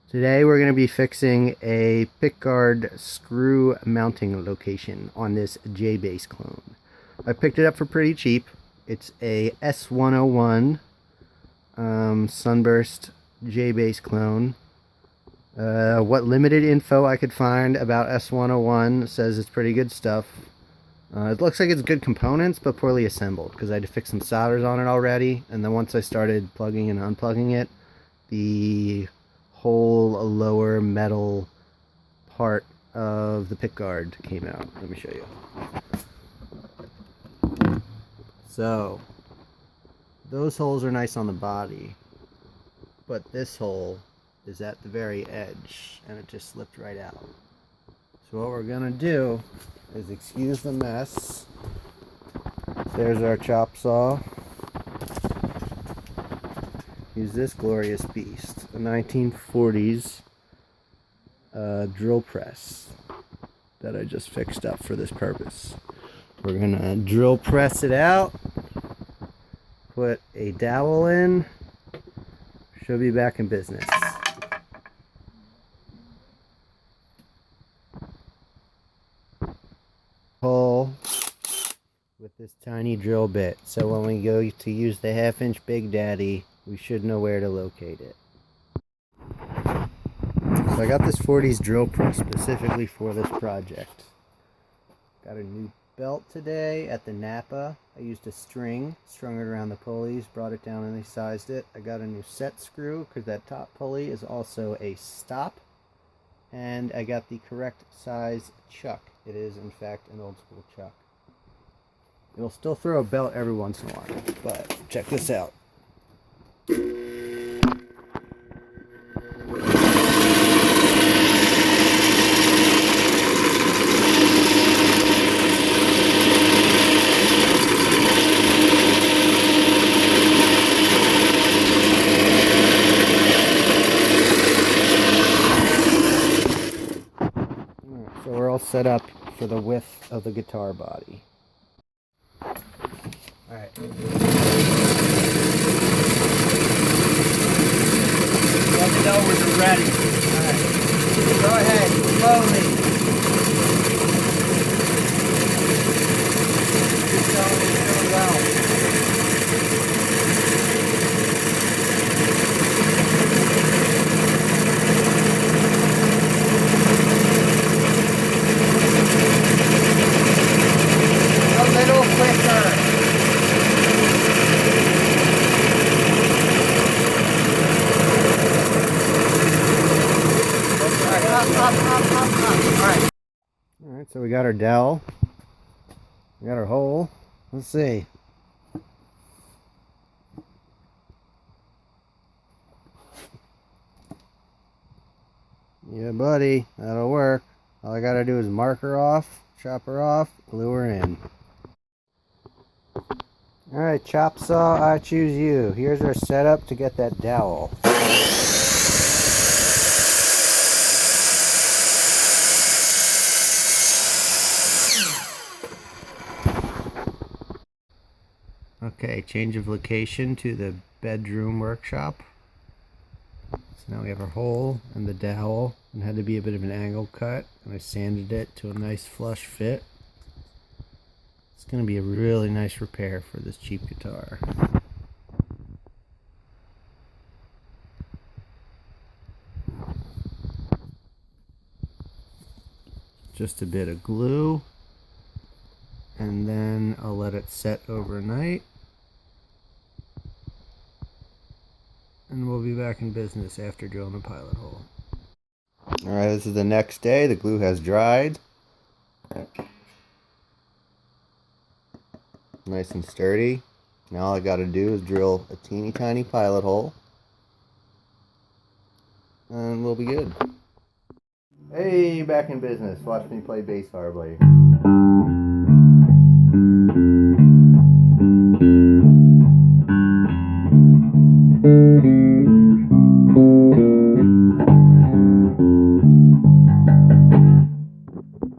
Today we're going to be fixing a pickguard screw mounting location on this J-base clone. I picked it up for pretty cheap. It's a S101 Sunburst J-base clone. What limited info I could find about S101 says it's pretty good stuff. It looks like it's good components, but poorly assembled, because I had to fix some solders on it already, and then once I started plugging and unplugging it, the whole lower metal part of the pickguard came out. Let me show you. So, those holes are nice on the body, but this hole is at the very edge, and it just slipped right out. So what we're gonna do is excuse the mess. There's our chop saw. Use this glorious beast, a 1940s drill press that I just fixed up for this purpose. We're gonna drill press it out, put a dowel in. She'll be back in business. Hole with this tiny drill bit, so when we go to use the 1/2-inch Big Daddy, we should know where to locate it. So I got this 40s drill press specifically for this project. Got a new belt today at the Napa. I used a string, strung it around the pulleys, brought it down and they sized it. I got a new set screw because that top pulley is also a stop. And I got the correct size chuck. It is in fact an old school chuck. It'll still throw a belt every once in a while, but check this out. So we're all set up for the width of the guitar body. Alright. Let me know when you're ready. Alright. Go ahead, slowly. Keep going, you're doing well. Alright, so we got our dowel. We got our hole. Let's see. Yeah, buddy, that'll work. All I gotta do is mark her off, chop her off, glue her in. Alright, chop saw, I choose you. Here's our setup to get that dowel. Okay, change of location to the bedroom workshop. So now we have our hole and the dowel. It had to be a bit of an angle cut, and I sanded it to a nice flush fit. It's going to be a really nice repair for this cheap guitar. Just a bit of glue, and then I'll let it set overnight. And we'll be back in business after drilling the pilot hole. Alright, this is the next day. The glue has dried. Nice and sturdy. Now all I gotta do is drill a teeny tiny pilot hole. And we'll be good. Hey, back in business. Watch me play bass horribly.